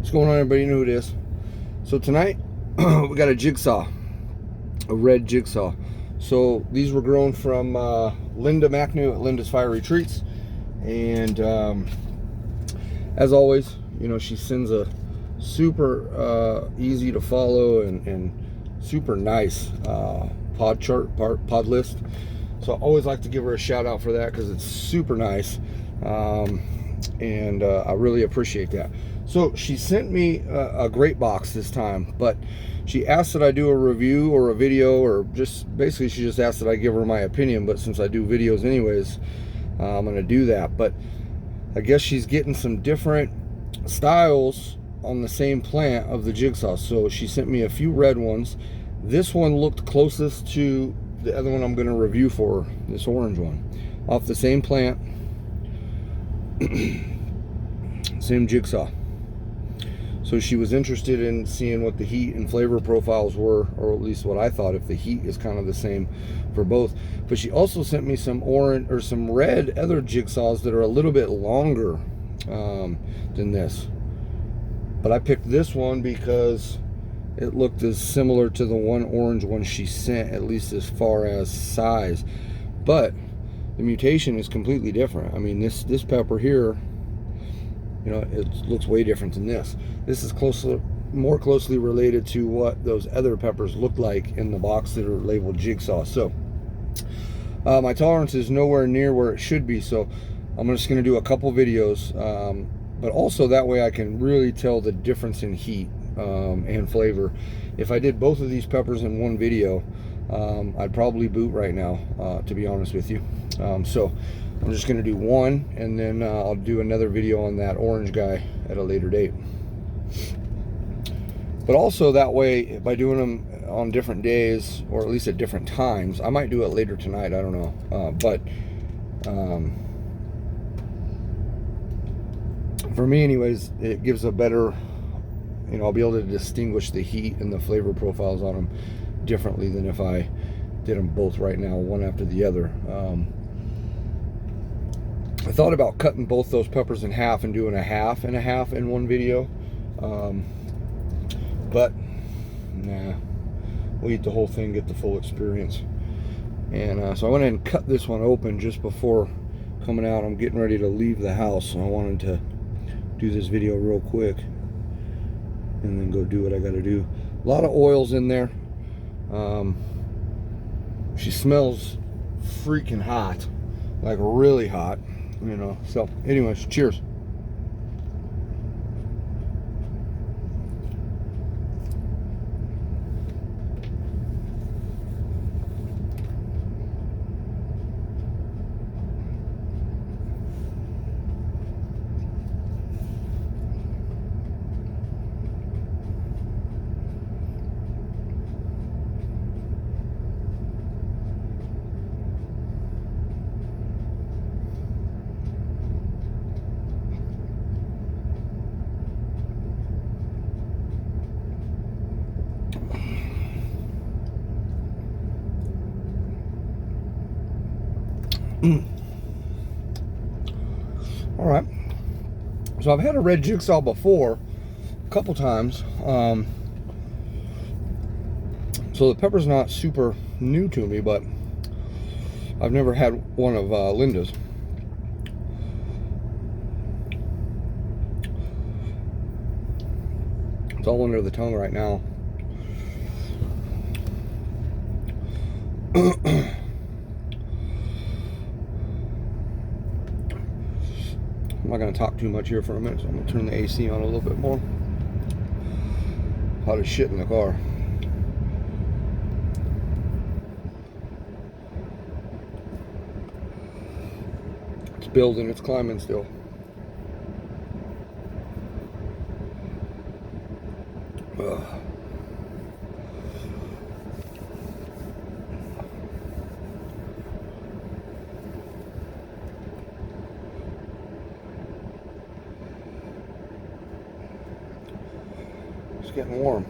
What's going on, everybody? You know who it is. So tonight we got a jigsaw, a red jigsaw. So these were grown from Linda McNew at Linda's Fiery Treats, and as always, you know, she sends a super easy to follow and super nice pod list. So I always like to give her a shout out for that because it's super nice, and I really appreciate that. So she sent me a great box this time, but she asked that I do a review or a video, or just basically she just asked that I give her my opinion. But since I do videos anyways, I'm gonna do that. But I guess she's getting some different styles on the same plant of the jigsaw. So she sent me a few red ones. This one looked closest to the other one I'm going to review for her, this orange one, off the same plant. Same jigsaw. So she was interested in seeing what the heat and flavor profiles were, or at least what I thought, if the heat is kind of the same for both. But she also sent me some orange or some red other jigsaws that are a little bit longer than this. But I picked this one because it looked as similar to the one orange one she sent, at least as far as size. But the mutation is completely different. I mean, this pepper here, you know, it looks way different than this. This is more closely related to what those other peppers look like in the box that are labeled jigsaw. So my tolerance is nowhere near where it should be. So I'm just going to do a couple videos, but also that way I can really tell the difference in heat and flavor. If I did both of these peppers in one video, I'd probably boot right now, to be honest with you. So I'm just going to do one, and then I'll do another video on that orange guy at a later date. But also that way, by doing them on different days, or at least at different times, I might do it later tonight, I don't know. But for me anyways, it gives a better, you know, I'll be able to distinguish the heat and the flavor profiles on them differently than if I did them both right now, one after the other. I thought about cutting both those peppers in half and doing a half and a half in one video, but nah, we'll eat the whole thing, get the full experience. And so I went ahead and cut this one open just before coming out. I'm getting ready to leave the house, so I wanted to do this video real quick and then go do what I got to do. A lot of oils in there. She smells freaking hot, like really hot, you know. So anyways, cheers. All right, so I've had a red jigsaw before a couple times, so the pepper's not super new to me, but I've never had one of Linda's. It's all under the tongue right now. I'm not going to talk too much here for a minute, so I'm going to turn the AC on a little bit more. Hot as shit in the car. It's building, it's climbing still. Ugh. It's getting warm.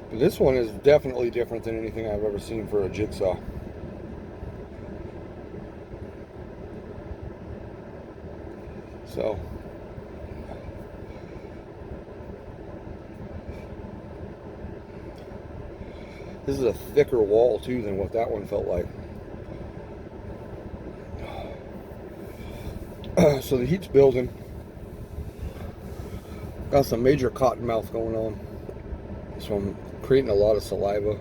But this one is definitely different than anything I've ever seen for a Jigsaw. So this is a thicker wall too than what that one felt like. So the heat's building. Got some major cotton mouth going on. So I'm creating a lot of saliva.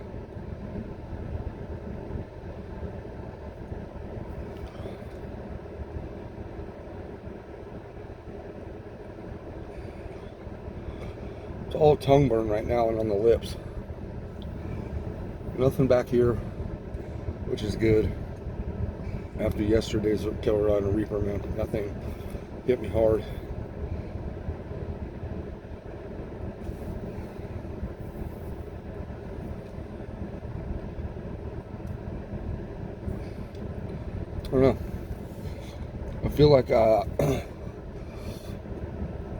It's all tongue burn right now and on the lips. Nothing back here, which is good. After yesterday's killer on a Reaper, man, nothing hit me hard. I don't know. I feel like, I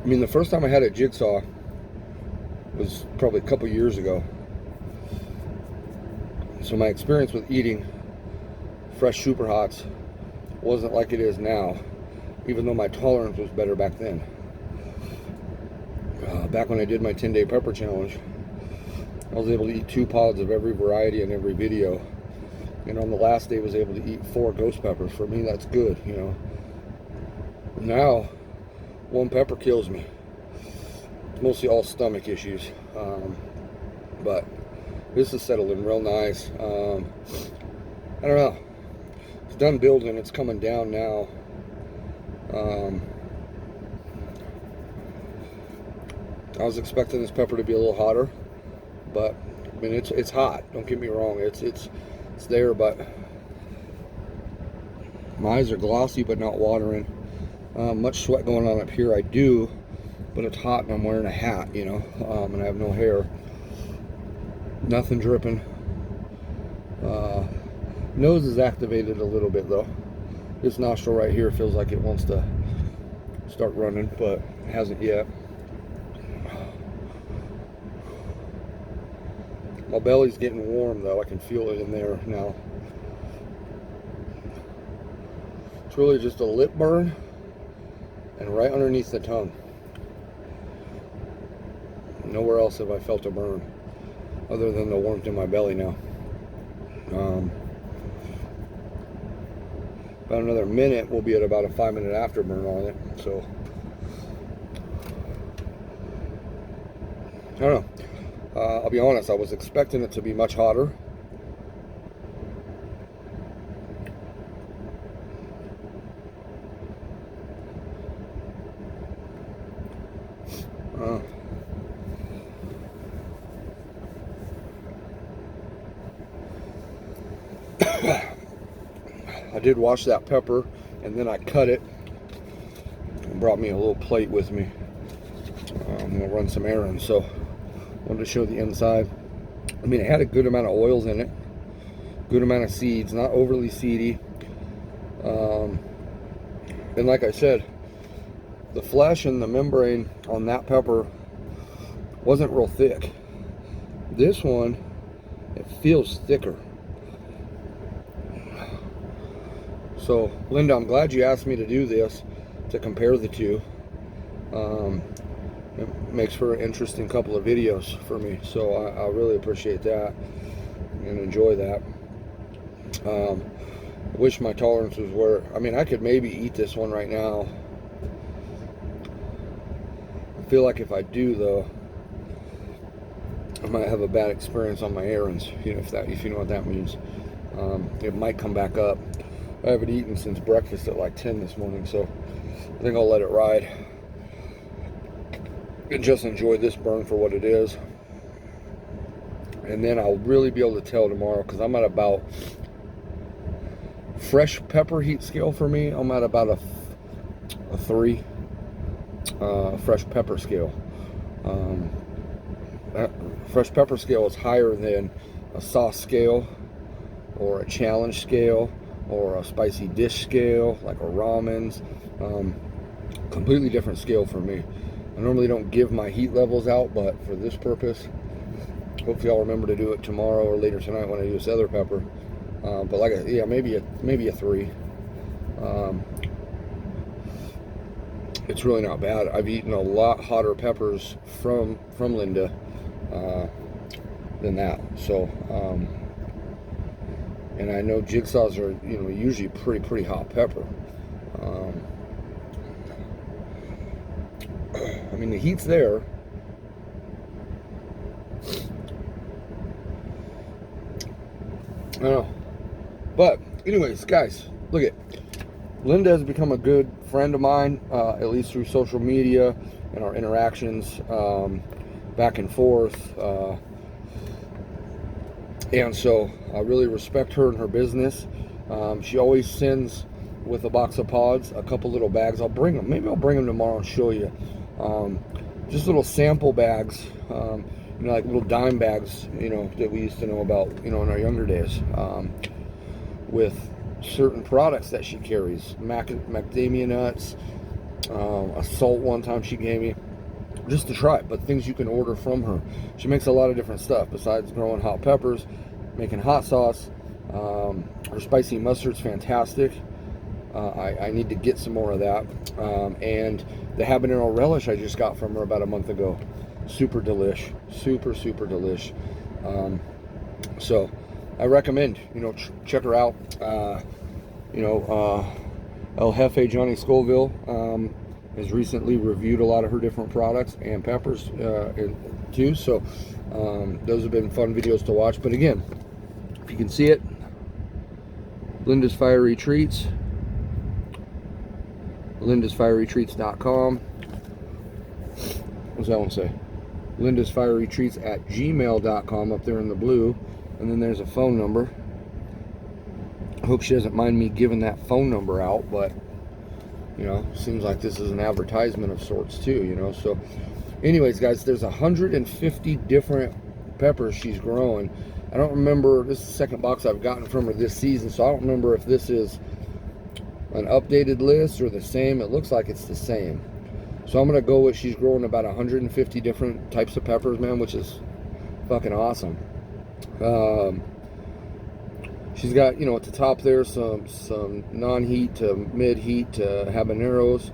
mean, the first time I had a Jigsaw was probably a couple years ago. So my experience with eating fresh super hots wasn't like it is now, even though my tolerance was better back then. Back when I did my 10-day pepper challenge, I was able to eat 2 pods of every variety in every video. And on the last day, was able to eat 4 ghost peppers. For me, that's good, you know. Now, 1 pepper kills me. It's mostly all stomach issues. But this is settling real nice. I don't know. It's done building. It's coming down now. I was expecting this pepper to be a little hotter, but I mean it's hot. Don't get me wrong. It's there, but my eyes are glossy but not watering. Much sweat going on up here. I do, but it's hot and I'm wearing a hat, you know, and I have no hair. Nothing dripping. Nose is activated a little bit though. This nostril right here feels like it wants to start running, but it hasn't yet. My belly's getting warm though. I can feel it in there now. It's really just a lip burn and right underneath the tongue. Nowhere else have I felt a burn other than the warmth in my belly now. About another minute, we'll be at about a 5-minute afterburn on it. So I don't know. I'll be honest, I was expecting it to be much hotter. I did wash that pepper and then I cut it and brought me a little plate with me. I'm gonna run some errands, so I wanted to show the inside. I mean, it had a good amount of oils in it, good amount of seeds, not overly seedy. And like I said, the flesh and the membrane on that pepper wasn't real thick. This one, it feels thicker. So, Linda, I'm glad you asked me to do this, to compare the two. It makes for an interesting couple of videos for me, so I really appreciate that and enjoy that. I wish my tolerances were, I mean, I could maybe eat this one right now. I feel like if I do, though, I might have a bad experience on my errands, you know, if you know what that means. It might come back up. I haven't eaten since breakfast at like 10 this morning, so I think I'll let it ride and just enjoy this burn for what it is. And then I'll really be able to tell tomorrow, because I'm at about, fresh pepper heat scale for me, I'm at about a 3 fresh pepper scale. That fresh pepper scale is higher than a sauce scale or a challenge scale or a spicy dish scale like a ramen's. Completely different scale for me. I normally don't give my heat levels out, but for this purpose, hopefully I'll remember to do it tomorrow or later tonight when I do this other pepper. But like, yeah, maybe a 3. It's really not bad. I've eaten a lot hotter peppers from Linda than that. So, and I know Jigsaws are, you know, usually pretty hot pepper. I mean, the heat's there. I don't know. But anyways, guys, look at Linda has become a good friend of mine, at least through social media and our interactions back and forth. And so I really respect her and her business. She always sends with a box of pods, a couple little bags. I'll bring them. Maybe I'll bring them tomorrow and show you. Just little sample bags, you know, like little dime bags, you know, that we used to know about, you know, in our younger days, with certain products that she carries. Macadamia nuts, a salt one time she gave me, just to try it, but things you can order from her. She makes a lot of different stuff besides growing hot peppers, making hot sauce. Her spicy mustard's fantastic. I need to get some more of that. And the habanero relish I just got from her about a month ago. Super delish. Super delish. So I recommend, you know, check her out. You know, El Jefe Johnny Scoville has recently reviewed a lot of her different products and peppers too. So those have been fun videos to watch. But again, if you can see it, Linda's Fiery Treats. LindasFieryTreats.com. What does that one say? LindasFieryTreats@gmail.com up there in the blue. And then there's a phone number. I hope she doesn't mind me giving that phone number out, but you know, seems like this is an advertisement of sorts too, you know. So anyways, guys, there's 150 different peppers she's growing. I don't remember, this is the second box I've gotten from her this season, so I don't remember if this is an updated list or the same. It looks like it's the same. So I'm gonna go with, she's growing about 150 different types of peppers, man, which is fucking awesome. She's got, you know, at the top there some non-heat to mid-heat to habaneros.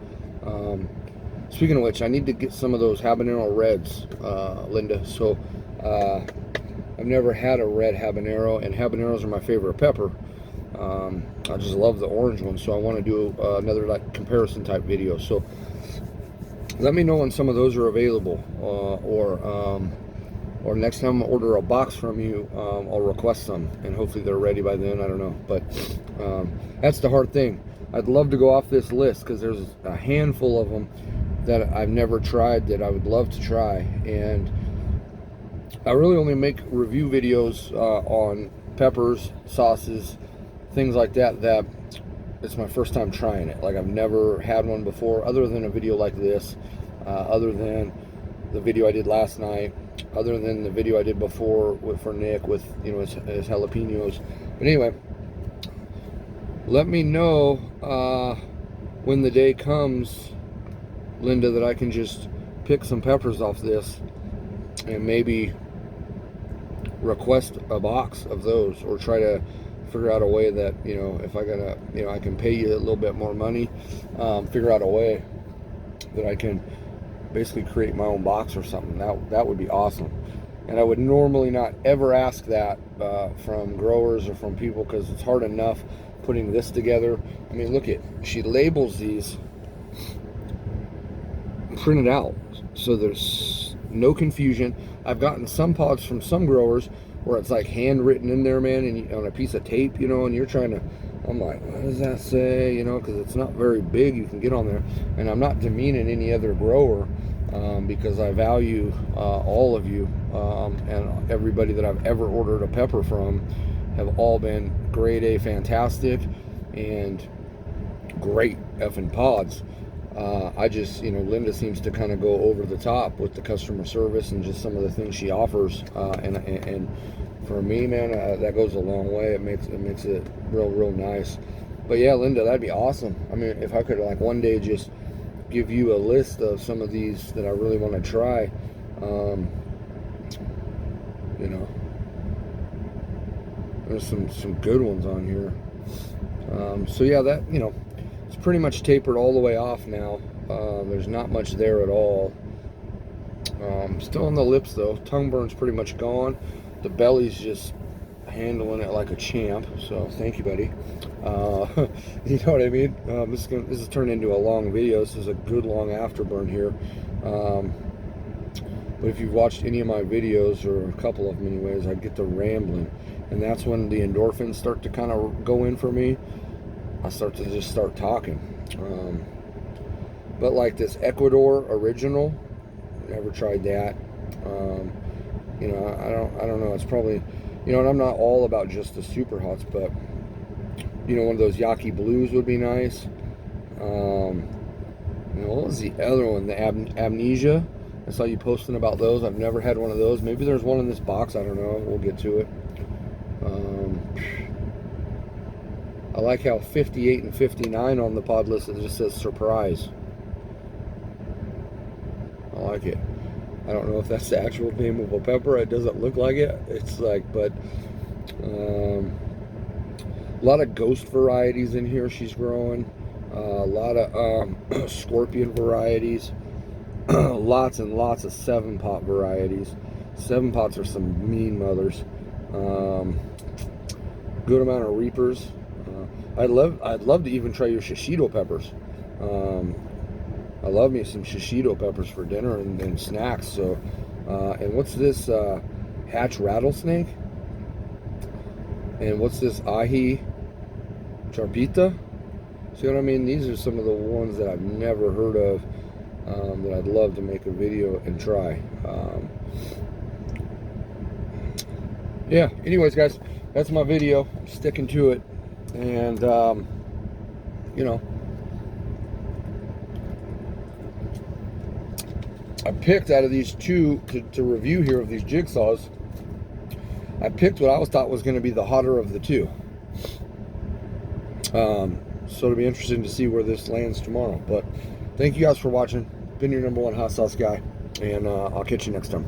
Speaking of which, I need to get some of those habanero reds, Linda. So I've never had a red habanero, and habaneros are my favorite pepper. I just love the orange one, so I want to do another like comparison type video. So let me know when some of those are available, or next time I order a box from you, I'll request some, and hopefully they're ready by then. I don't know, but that's the hard thing. I'd love to go off this list because there's a handful of them that I've never tried that I would love to try, and I really only make review videos on peppers, sauces, things like that, that it's my first time trying it. Like, I've never had one before, other than a video like this, other than the video I did last night, other than the video I did before for Nick with, you know, his jalapenos. But anyway, let me know when the day comes, Linda, that I can just pick some peppers off this and maybe request a box of those, or try to figure out a way that, you know, if I gotta, you know, I can pay you a little bit more money, figure out a way that I can basically create my own box or something. That would be awesome. And I would normally not ever ask that from growers or from people, because it's hard enough putting this together. I mean, look at, she labels these printed out, so there's no confusion. I've gotten some pods from some growers where it's like handwritten in there, man, and on a piece of tape, you know, and you're trying to, I'm like, what does that say, you know, because it's not very big, you can get on there. And I'm not demeaning any other grower, because I value all of you, and everybody that I've ever ordered a pepper from have all been grade A fantastic and great effing pods. I just, you know, Linda seems to kind of go over the top with the customer service and just some of the things she offers, and for me, man, that goes a long way. It makes it real nice. But yeah, Linda, that'd be awesome. I mean, if I could, like, one day just give you a list of some of these that I really want to try, you you know. There's some good ones on here. So yeah, that, you know, it's pretty much tapered all the way off now. There's not much there at all. Still on the lips though. Tongue burn's pretty much gone. The belly's just handling it like a champ. So thank you, buddy. You know what I mean? This is turned into a long video. This is a good long afterburn here. But if you've watched any of my videos, or a couple of them anyways, I get to rambling, and that's when the endorphins start to kind of go in for me. I start to just start talking. But like this Ecuador original, never tried that. You know, I don't know. It's probably, you know, and I'm not all about just the super hots, but you know, one of those Yaki Blues would be nice. You know, what was the other one? The Amnesia. I saw you posting about those. I've never had one of those. Maybe there's one in this box. I don't know. We'll get to it. I like how 58 and 59 on the pod list, it just says surprise. I like it. I don't know if that's the actual name of a pepper. It doesn't look like it. It's like, but a lot of ghost varieties in here she's growing. A lot of scorpion varieties. Lots and lots of 7-pot varieties. 7-pots are some mean mothers. Good amount of reapers. I'd love to even try your shishito peppers. I love me some shishito peppers for dinner and snacks. So, and what's this hatch rattlesnake? And what's this ahi charpita? See what I mean? These are some of the ones that I've never heard of. That I'd love to make a video and try. Yeah, anyways guys, that's my video. I'm sticking to it. And you know, I picked out of these two to review here of these jigsaws. I picked what I thought was going to be the hotter of the two. So it'll be interesting to see where this lands tomorrow. But thank you guys for watching. Been your #1 hot sauce guy, and I'll catch you next time.